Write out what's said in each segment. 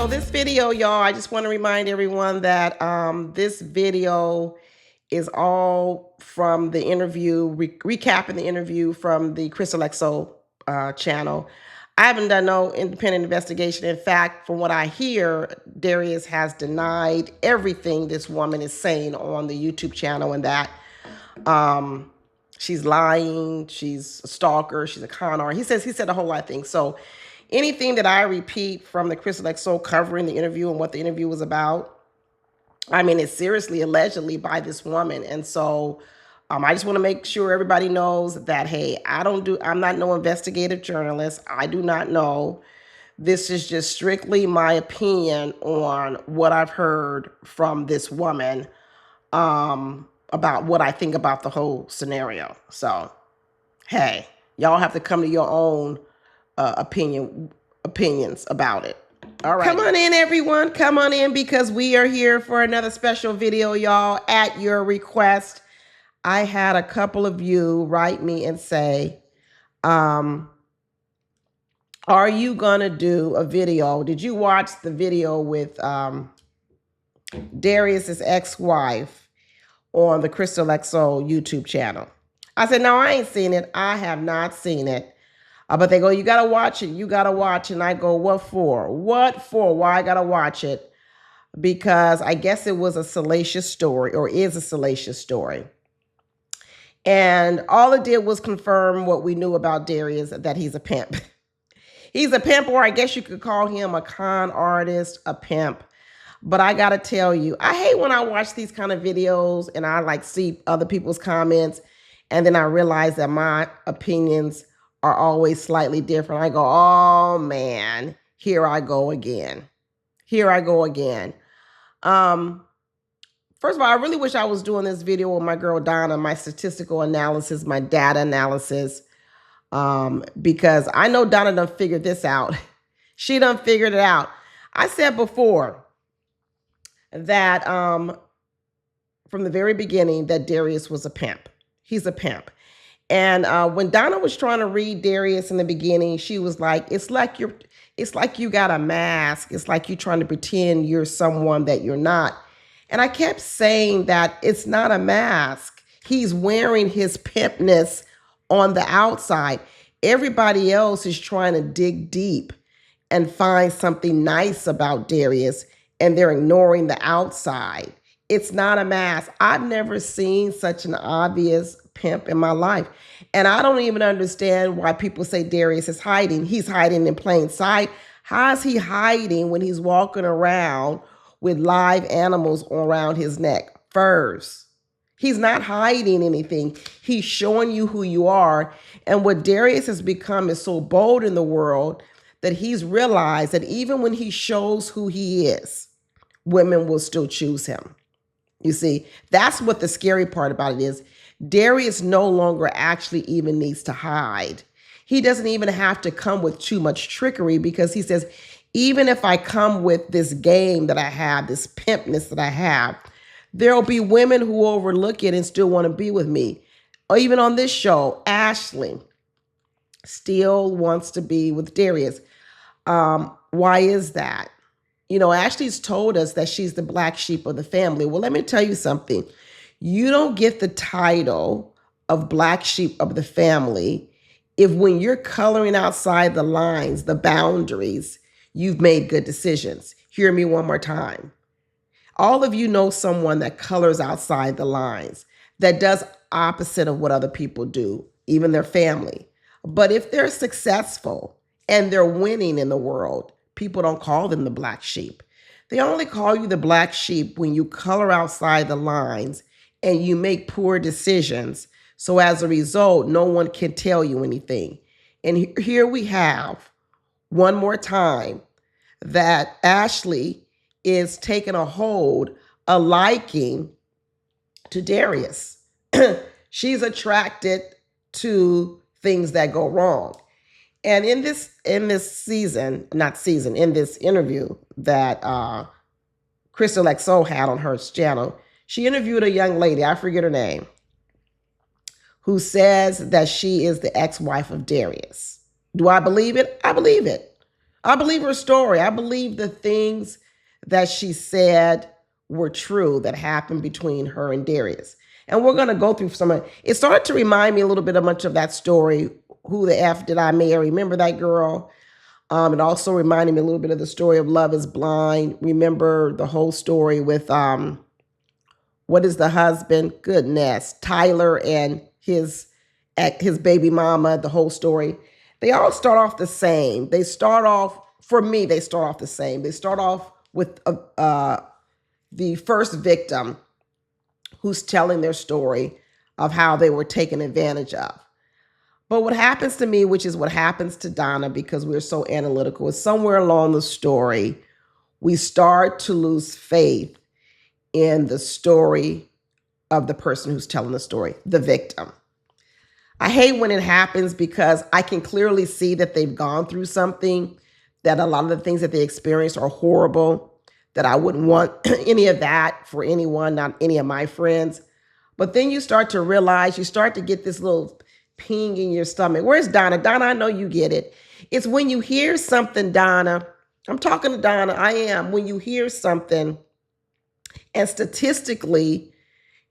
So this video, y'all, I just want to remind everyone that this video is all from the interview, recapping the interview from the Crystal XO channel. I haven't done no independent investigation. In fact, from what I hear, Darius has denied everything this woman is saying on the YouTube channel, and that she's lying, she's a stalker, she's a con artist. He said a whole lot of things. So anything that I repeat from the Crystal XO covering the interview and what the interview was about, I mean, it's seriously, allegedly by this woman. And so I just want to make sure everybody knows that, hey, I'm not no investigative journalist. I do not know. This is just strictly my opinion on what I've heard from this woman about what I think about the whole scenario. So, hey, y'all have to come to your own opinions about it. All right. Come on in, everyone. Come on in, because we are here for another special video, y'all, at your request. I had a couple of you write me and say, are you going to do a video? Did you watch the video with Darius's ex-wife on the Crystal XO YouTube channel? I said, no, I ain't seen it. I have not seen it. But they go, you got to watch it. You got to watch it. And I go, what for? What for? Why I got to watch it? Because I guess it was a salacious story, or is a salacious story. And all it did was confirm what we knew about Darius, that he's a pimp. He's a pimp, or I guess you could call him a con artist, a pimp. But I got to tell you, I hate when I watch these kind of videos and I see other people's comments, and then I realize that my opinions are always slightly different. I go, oh man, here I go again. Here I go again. First of all, I really wish I was doing this video with my girl Donna, my statistical analysis, my data analysis, because I know Donna done figured this out. She done figured it out. I said before that from the very beginning that Darius was a pimp. He's a pimp. And when Donna was trying to read Darius in the beginning, she was like, it's like you got a mask. It's like you're trying to pretend you're someone that you're not. And I kept saying that it's not a mask. He's wearing his pimpness on the outside. Everybody else is trying to dig deep and find something nice about Darius, and they're ignoring the outside. It's not a mask. I've never seen such an obvious pimp in my life. And I don't even understand why people say Darius is hiding. He's hiding in plain sight. How is he hiding when he's walking around with live animals around his neck? Furs. He's not hiding anything. He's showing you who you are. And what Darius has become is so bold in the world that he's realized that even when he shows who he is, women will still choose him. You see, that's what the scary part about it is. Darius no longer actually even needs to hide. He doesn't even have to come with too much trickery, because he says, even if I come with this game that I have, this pimpness that I have, there'll be women who overlook it and still want to be with me. Or even on this show, Ashley still wants to be with Darius. Why is that? You know, Ashley's told us that she's the black sheep of the family. Well, let me tell you something. You don't get the title of black sheep of the family if when you're coloring outside the lines, the boundaries, you've made good decisions. Hear me one more time. All of you know someone that colors outside the lines, that does opposite of what other people do, even their family. But if they're successful and they're winning in the world, people don't call them the black sheep. They only call you the black sheep when you color outside the lines and you make poor decisions. So as a result, no one can tell you anything. And here we have, one more time, that Ashley is taking a hold, a liking to Darius. She's attracted to things that go wrong. And in this interview that Crystal XO had on her channel, she interviewed a young lady, I forget her name, who says that she is the ex-wife of Darius. Do I believe it? I believe it. I believe her story. I believe the things that she said were true that happened between her and Darius. And we're going to go through some of it. It started to remind me a little bit of much of that story. Who the F did I marry? Remember that girl? It also reminded me a little bit of the story of Love is Blind. Remember the whole story with what is the husband? Goodness, Tyler and his baby mama, the whole story. They all start off the same. They start off, for me, they start off the same. They start off with the first victim who's telling their story of how they were taken advantage of. But what happens to me, which is what happens to Donna, because we're so analytical, is somewhere along the story, we start to lose faith in the story of the person who's telling the story, the victim. I hate when it happens because I can clearly see that they've gone through something, that a lot of the things that they experienced are horrible, that I wouldn't want any of that for anyone, not any of my friends. But then you start to realize, you start to get this little ping in your stomach. Where's Donna? Donna, I know you get it. It's when you hear something, Donna. I'm talking to Donna. I am. When you hear something, and statistically,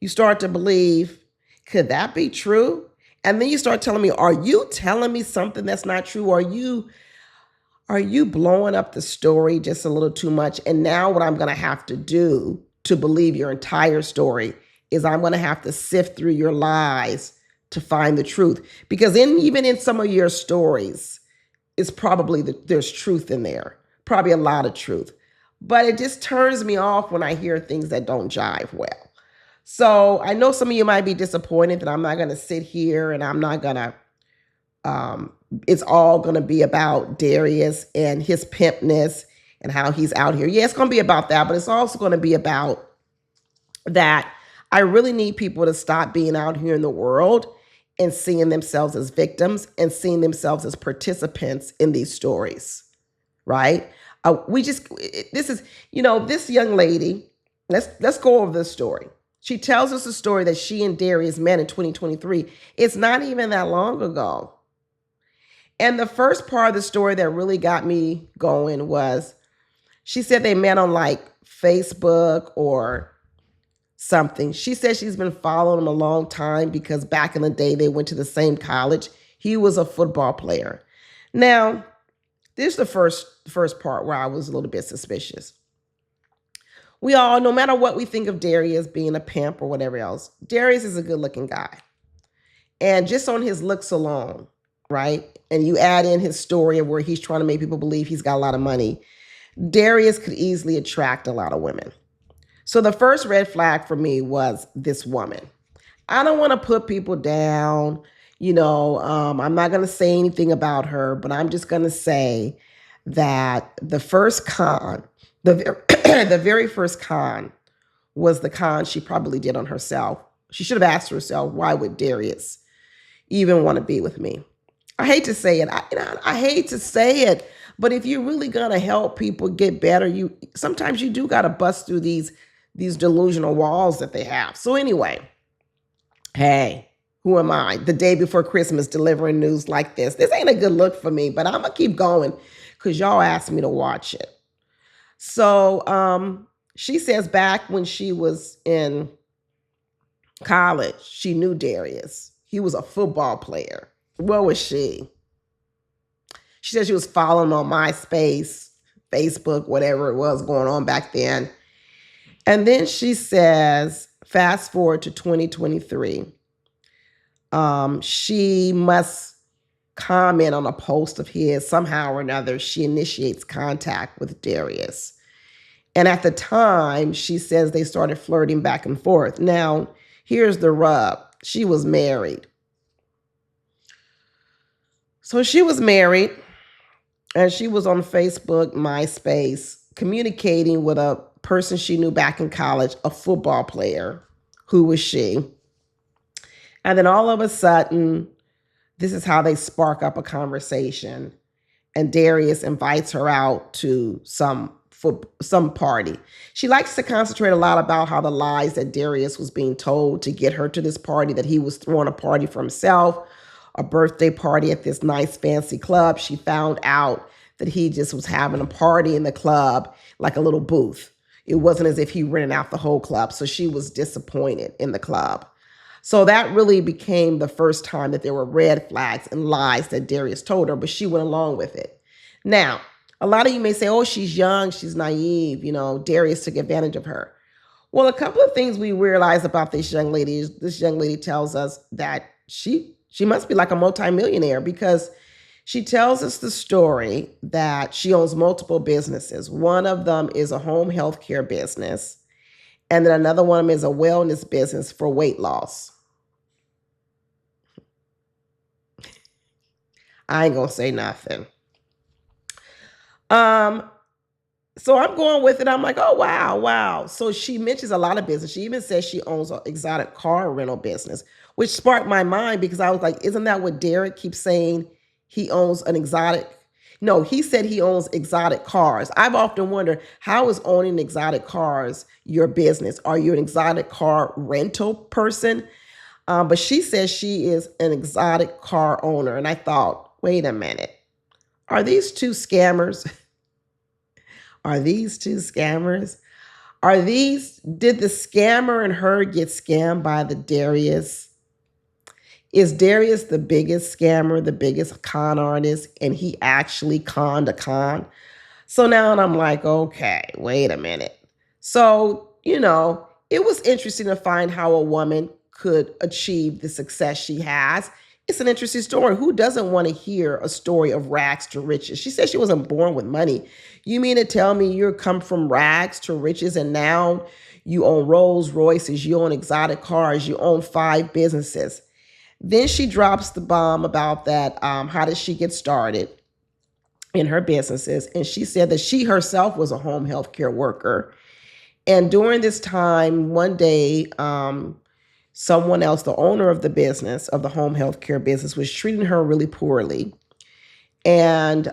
you start to believe, could that be true? And then you start telling me, are you telling me something that's not true? Are you blowing up the story just a little too much? And now what I'm going to have to do to believe your entire story is I'm going to have to sift through your lies to find the truth. Because even in some of your stories, it's probably there's truth in there, probably a lot of truth. But it just turns me off when I hear things that don't jive well. So I know some of you might be disappointed that I'm not going to sit here and I'm not going to, it's all going to be about Darius and his pimpness and how he's out here. Yeah, it's going to be about that, but it's also going to be about that I really need people to stop being out here in the world and seeing themselves as victims and seeing themselves as participants in these stories, right? This is, this young lady, let's go over this story. She tells us a story that she and Darius met in 2023. It's not even that long ago. And the first part of the story that really got me going was, she said they met on like Facebook or something. She said she's been following him a long time because back in the day, they went to the same college. He was a football player. Now, this is the first part where I was a little bit suspicious. We all, no matter what we think of Darius being a pimp or whatever else, Darius is a good looking guy. And just on his looks alone, right? And you add in his story of where he's trying to make people believe he's got a lot of money, Darius could easily attract a lot of women. So the first red flag for me was this woman. I don't want to put people down. I'm not going to say anything about her, but I'm just going to say that the first con, the very first con was the con she probably did on herself. She should have asked herself, why would Darius even want to be with me? I hate to say it. I hate to say it, but if you're really going to help people get better, sometimes you do got to bust through these delusional walls that they have. So anyway, hey, who am I? The day before Christmas delivering news like this. This ain't a good look for me, but I'm going to keep going because y'all asked me to watch it. So she says back when she was in college, she knew Darius. He was a football player. Where was she? She said she was following him on MySpace, Facebook, whatever it was going on back then. And then she says, fast forward to 2023. She must comment on a post of his. Somehow or another, she initiates contact with Darius. And at the time, she says they started flirting back and forth. Now, here's the rub. She was married. So she was married, and she was on Facebook, MySpace, communicating with a person she knew back in college, a football player. Who was she? And then all of a sudden, this is how they spark up a conversation. And Darius invites her out to some party. She likes to concentrate a lot about how the lies that Darius was being told to get her to this party, that he was throwing a party for himself, a birthday party at this nice fancy club. She found out that he just was having a party in the club, like a little booth. It wasn't as if he rented out the whole club. So she was disappointed in the club. So that really became the first time that there were red flags and lies that Darius told her, but she went along with it. Now, a lot of you may say, oh, she's young, she's naive, Darius took advantage of her. Well, a couple of things we realize about this young lady is this young lady tells us that she must be like a multimillionaire, because she tells us the story that she owns multiple businesses. One of them is a home health care business, and then another one of them is a wellness business for weight loss. I ain't gonna say nothing. So I'm going with it. I'm like, oh, wow. So she mentions a lot of business. She even says she owns an exotic car rental business, which sparked my mind, because I was like, isn't that what Derek keeps saying? He owns an exotic. No, he said he owns exotic cars. I've often wondered, how is owning exotic cars your business? Are you an exotic car rental person? But she says she is an exotic car owner. And I thought, wait a minute. Are these two scammers? Are these two scammers? Did the scammer and her get scammed by the Darius? Is Darius the biggest scammer, the biggest con artist, and he actually conned a con? So now I'm like, okay, wait a minute. So, it was interesting to find how a woman could achieve the success she has. It's an interesting story. Who doesn't want to hear a story of rags to riches? She said she wasn't born with money. You mean to tell me you come from rags to riches and now you own Rolls Royces, you own exotic cars, you own 5 businesses? Then she drops the bomb about that. How did she get started in her businesses? And she said that she herself was a home health care worker. And during this time, one day, someone else, the owner of the business, of the home health care business, was treating her really poorly. And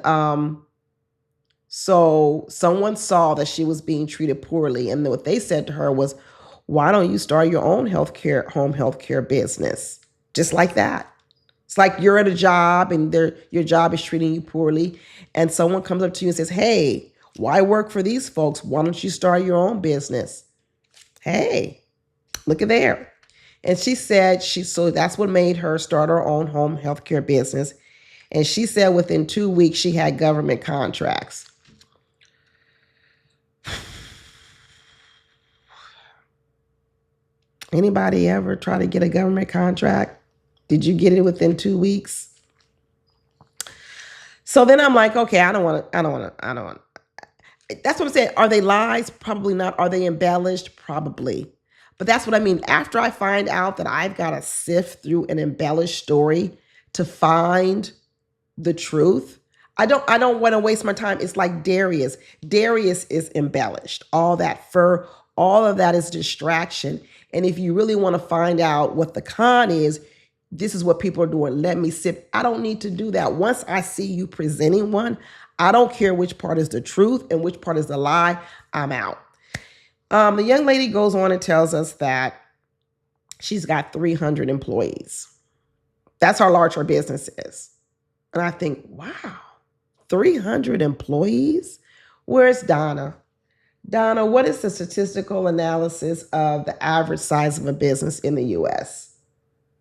so someone saw that she was being treated poorly. And what they said to her was, why don't you start your own home health care business? Just like that. It's like you're at a job and your job is treating you poorly. And someone comes up to you and says, hey, why work for these folks? Why don't you start your own business? Hey, look at there. And she said so that's what made her start her own home health care business. And she said within 2 weeks, she had government contracts. Anybody ever try to get a government contract? Did you get it within 2 weeks? So then I'm like, okay, I don't want to. That's what I'm saying. Are they lies? Probably not. Are they embellished? Probably. But that's what I mean. After I find out that I've got to sift through an embellished story to find the truth, I don't want to waste my time. It's like Darius. Darius is embellished. All that fur, all of that is distraction. And if you really want to find out what the con is, this is what people are doing. Let me sip. I don't need to do that. Once I see you presenting one, I don't care which part is the truth and which part is the lie. I'm out. The young lady goes on and tells us that she's got 300 employees. That's how large her business is. And I think, wow, 300 employees? Where's Donna? Donna, what is the statistical analysis of the average size of a business in the U.S.?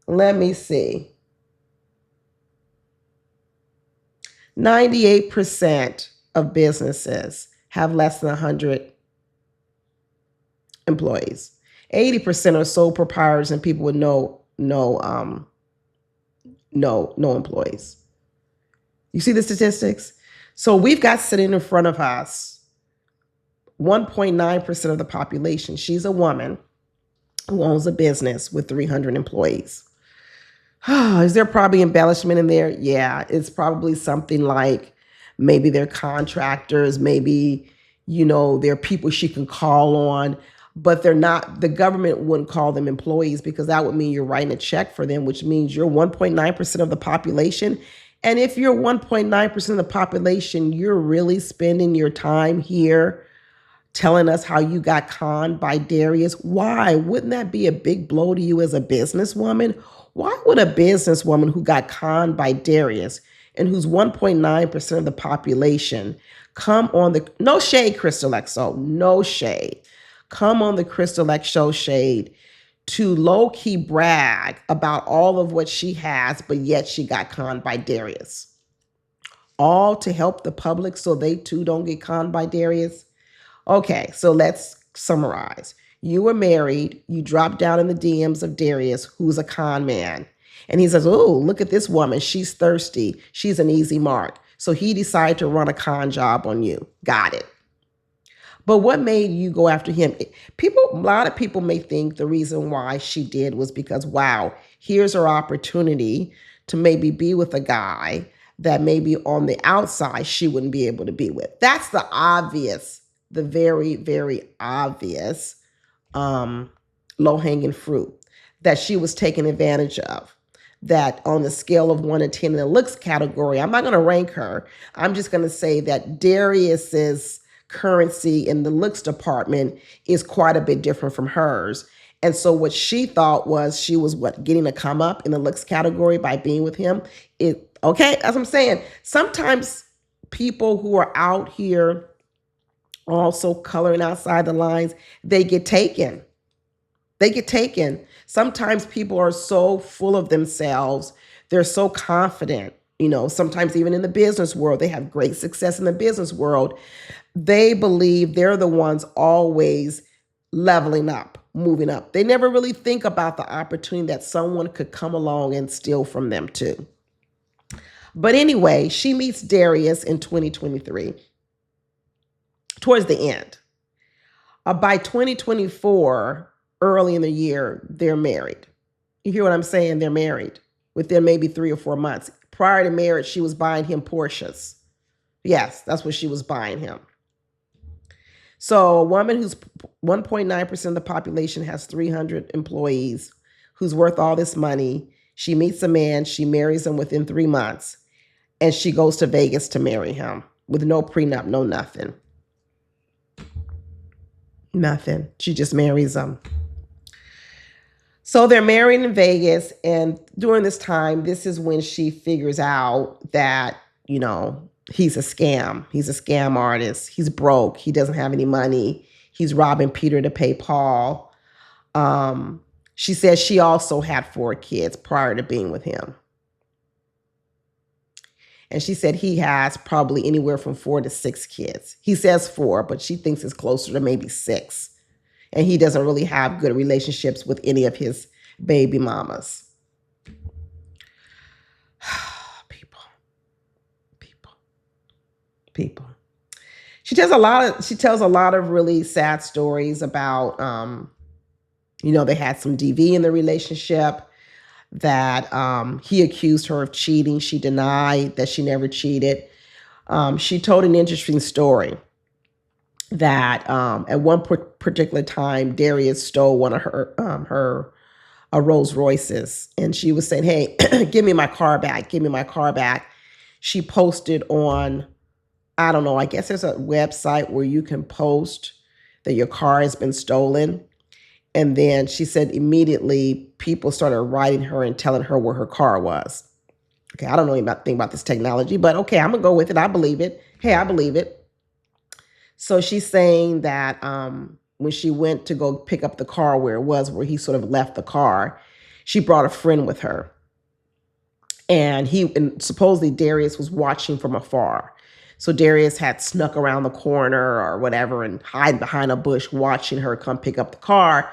Let me see. 98% of businesses have less than 100 employees. 80% are sole proprietors and people with no employees. You see the statistics? So we've got sitting in front of us 1.9% of the population. She's a woman who owns a business with 300 employees. Is there probably embellishment in there? Yeah, it's probably something like maybe they're contractors, maybe, they're people she can call on, but they're not, the government wouldn't call them employees because that would mean you're writing a check for them, which means you're 1.9% of the population. And if you're 1.9% of the population, you're really spending your time here telling us how you got conned by Darius. Why? Wouldn't that be a big blow to you as a businesswoman? Why would a businesswoman who got conned by Darius and whose 1.9% of the population come on the, no shade, Crystal XO, no shade, come on the Crystal XO shade to low-key brag about all of what she has, but yet she got conned by Darius. All to help the public so they too don't get conned by Darius. Okay, so let's summarize. You were married, you dropped down in the DMs of Darius, who's a con man. And he says, oh, look at this woman. She's thirsty. She's an easy mark. So he decided to run a con job on you. Got it. But what made you go after him? A lot of people may think the reason why she did was because, wow, here's her opportunity to maybe be with a guy that maybe on the outside she wouldn't be able to be with. That's the obvious, the very, very obvious low-hanging fruit that she was taken advantage of. That on the scale of 1 to 10 in the looks category, I'm not going to rank her. I'm just going to say that Darius's currency in the looks department is quite a bit different from hers. And so what she thought was she was getting a come up in the looks category by being with him. Okay, as I'm saying, sometimes people who are out here also coloring outside the lines, they get taken. They get taken. Sometimes people are so full of themselves. They're so confident. Sometimes even in the business world, they have great success in the business world. They believe they're the ones always leveling up, moving up. They never really think about the opportunity that someone could come along and steal from them too. But anyway, she meets Darius in 2023, towards the end. By 2024, early in the year, they're married. You hear what I'm saying? They're married within maybe 3 or 4 months. Prior to marriage, she was buying him Porsches. Yes, that's what she was buying him. So a woman who's 1.9% of the population, has 300 employees, who's worth all this money. She meets a man, she marries him within 3 months, and she goes to Vegas to marry him with no prenup, no nothing. Nothing. She just marries him. So they're married in Vegas, and during this time, this is when she figures out that, he's a scam. He's a scam artist. He's broke. He doesn't have any money. He's robbing Peter to pay Paul. She says she also had 4 kids prior to being with him. And she said he has probably anywhere from 4 to 6 kids. He says 4, but she thinks it's closer to maybe 6. And he doesn't really have good relationships with any of his baby mamas. People. She tells a lot of really sad stories about, they had some DV in the relationship, that he accused her of cheating. She denied that she never cheated. She told an interesting story that at one particular time, Darius stole one of her Rolls Royces, and she was saying, hey, give me my car back, give me my car back. She posted on, I don't know, I guess there's a website where you can post that your car has been stolen. And then she said immediately people started writing her and telling her where her car was. Okay, I don't know anything about this technology, but okay, I'm going to go with it. I believe it. Hey, I believe it. So she's saying that when she went to go pick up the car where he sort of left the car, she brought a friend with her. And supposedly Darius was watching from afar. So Darius had snuck around the corner or whatever and hide behind a bush watching her come pick up the car.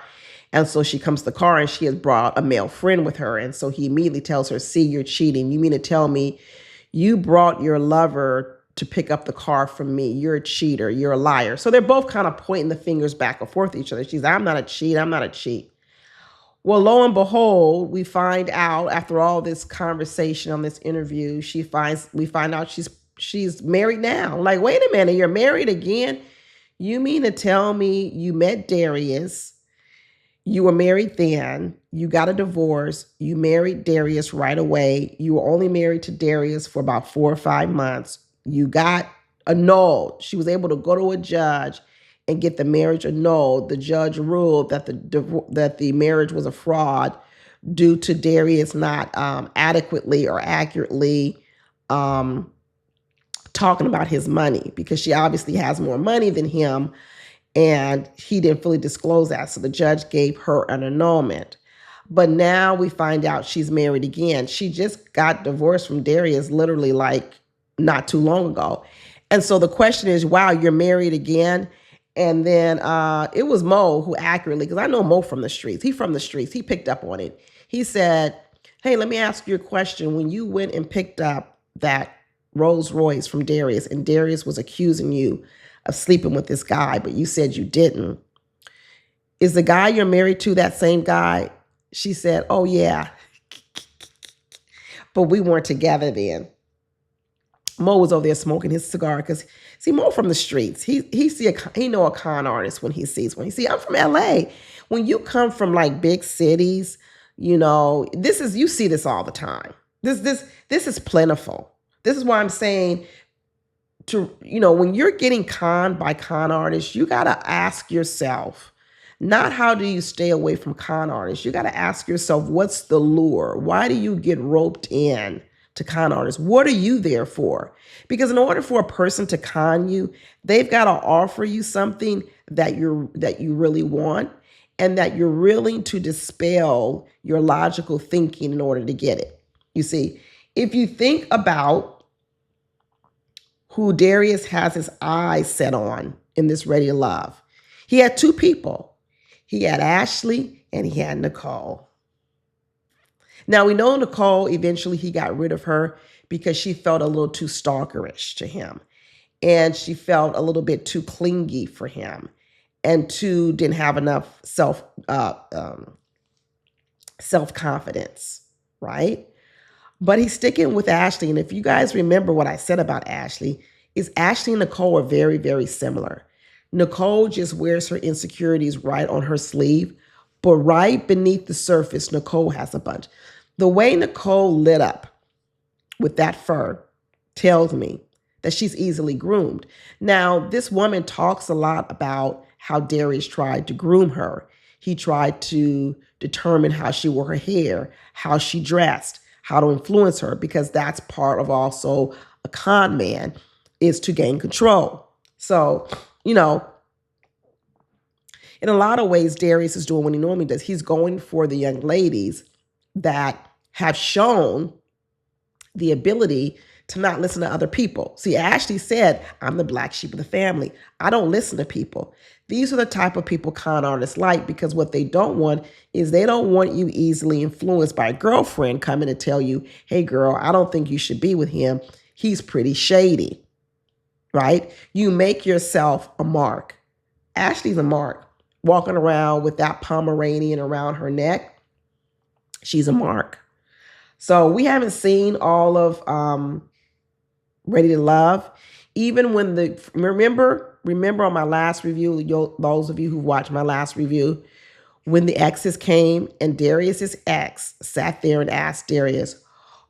And so she comes to the car and she has brought a male friend with her. And so he immediately tells her, see, you're cheating. You mean to tell me you brought your lover to pick up the car from me? You're a cheater. You're a liar. So they're both kind of pointing the fingers back and forth at each other. She's like, I'm not a cheat. I'm not a cheat. Well, lo and behold, we find out after all this conversation on this interview, we find out she's married now. Like, wait a minute, you're married again? You mean to tell me you met Darius, you were married then, you got a divorce, you married Darius right away, you were only married to Darius for about 4 or 5 months, you got annulled. She was able to go to a judge and get the marriage annulled. The judge ruled that the marriage was a fraud due to Darius not adequately or accurately um, talking about his money because she obviously has more money than him, and he didn't fully disclose that. So the judge gave her an annulment. But now we find out she's married again. She just got divorced from Darius literally like not too long ago. And so the question is, wow, you're married again? And then it was Mo who accurately, because I know Mo from the streets. He from the streets. He picked up on it. He said, hey, let me ask you a question. When you went and picked up that Rolls Royce from Darius, and Darius was accusing you of sleeping with this guy, but you said you didn't, is the guy you're married to that same guy? She said, oh, yeah, but we weren't together then. Mo was over there smoking his cigar because, see, Mo from the streets. He know a con artist when he sees one. See, I'm from LA. When you come from like big cities, you know, you see this all the time. This is plentiful. This is why I'm saying when you're getting conned by con artists, you got to ask yourself, not how do you stay away from con artists? You got to ask yourself, what's the lure? Why do you get roped in to con artists? What are you there for? Because in order for a person to con you, they've got to offer you something that you really want, and that you're willing to dispel your logical thinking in order to get it. You see, if you think about who Darius has his eyes set on in this Ready to Love, he had two people. He had Ashley and he had Nicole. Now, we know Nicole, eventually he got rid of her because she felt a little too stalkerish to him. And she felt a little bit too clingy for him, and didn't have enough self-confidence, right? But he's sticking with Ashley. And if you guys remember what I said about Ashley, is Ashley and Nicole are very, very similar. Nicole just wears her insecurities right on her sleeve, but right beneath the surface, Nicole has a bunch. The way Nicole lit up with that fur tells me that she's easily groomed. Now, this woman talks a lot about how Darius tried to groom her. He tried to determine how she wore her hair, how she dressed, how to influence her, because that's part of also a con man, is to gain control. So, in a lot of ways, Darius is doing what he normally does. He's going for the young ladies that have shown the ability to not listen to other people. See, Ashley said, I'm the black sheep of the family. I don't listen to people. These are the type of people con artists like, because what they don't want is they don't want you easily influenced by a girlfriend coming to tell you, hey, girl, I don't think you should be with him. He's pretty shady, right? You make yourself a mark. Ashley's a mark. Walking around with that Pomeranian around her neck, she's a mark. So we haven't seen all of Ready to Love. Even when remember on my last review, those of you who watched my last review, when the exes came and Darius's ex sat there and asked Darius,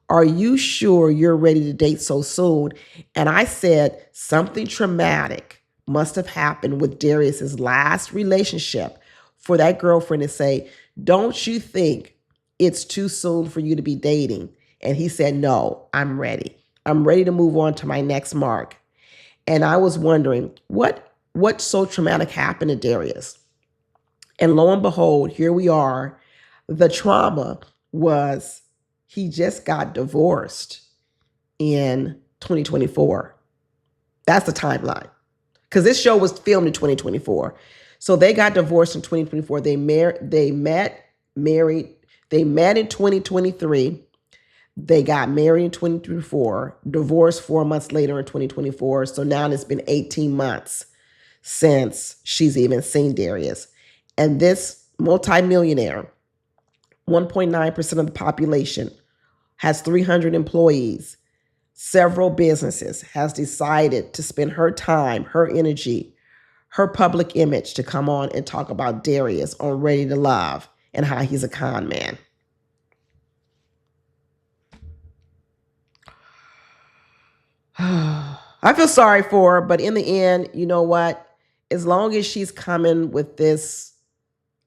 are you sure you're ready to date so soon? And I said, something traumatic must have happened with Darius's last relationship for that girlfriend to say, don't you think it's too soon for you to be dating? And he said, no, I'm ready. I'm ready to move on to my next mark. And I was wondering, what so traumatic happened to Darius? And lo and behold, here we are. The trauma was he just got divorced in 2024. That's the timeline. Because this show was filmed in 2024. So they got divorced in 2024. They met in 2023. They got married in 2024, divorced 4 months later in 2024. So now it's been 18 months since she's even seen Darius. And this multimillionaire, 1.9% of the population, has 300 employees, several businesses, has decided to spend her time, her energy, her public image to come on and talk about Darius on Ready to Love and how he's a con man. I feel sorry for her, but in the end, you know what? As long as she's coming with this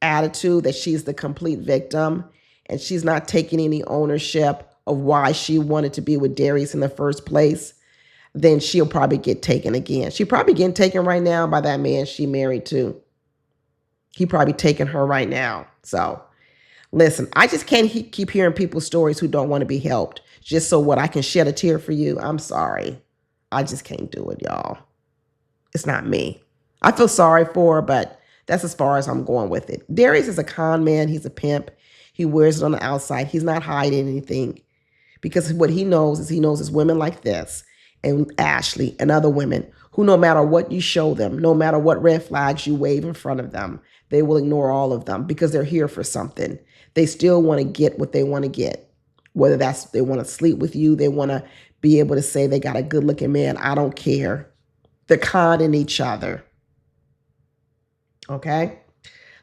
attitude that she's the complete victim and she's not taking any ownership of why she wanted to be with Darius in the first place, then she'll probably get taken again. She probably getting taken right now by that man she married to. He probably taking her right now. So listen, I just can't keep hearing people's stories who don't want to be helped. Just so what, I can shed a tear for you? I'm sorry. I just can't do it, y'all. It's not me. I feel sorry for her, but that's as far as I'm going with it. Darius is a con man. He's a pimp. He wears it on the outside. He's not hiding anything, because what he knows is women like this and Ashley and other women who, no matter what you show them, no matter what red flags you wave in front of them, they will ignore all of them because they're here for something. They still want to get what they want to get, whether that's they want to sleep with you, they want to be able to say they got a good looking man. I don't care. They're conning each other. Okay?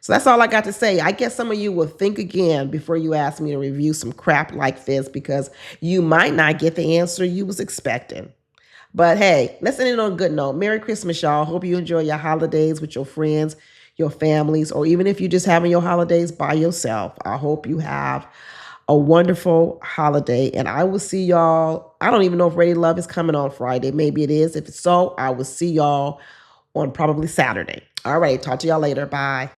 So that's all I got to say. I guess some of you will think again before you ask me to review some crap like this, because you might not get the answer you was expecting. But hey, let's end it on a good note. Merry Christmas, y'all. Hope you enjoy your holidays with your friends, your families, or even if you're just having your holidays by yourself. I hope you have a wonderful holiday, and I will see y'all. I don't even know if Ready Love is coming on Friday. Maybe it is. If it's so, I will see y'all on probably Saturday. All right, talk to y'all later. Bye.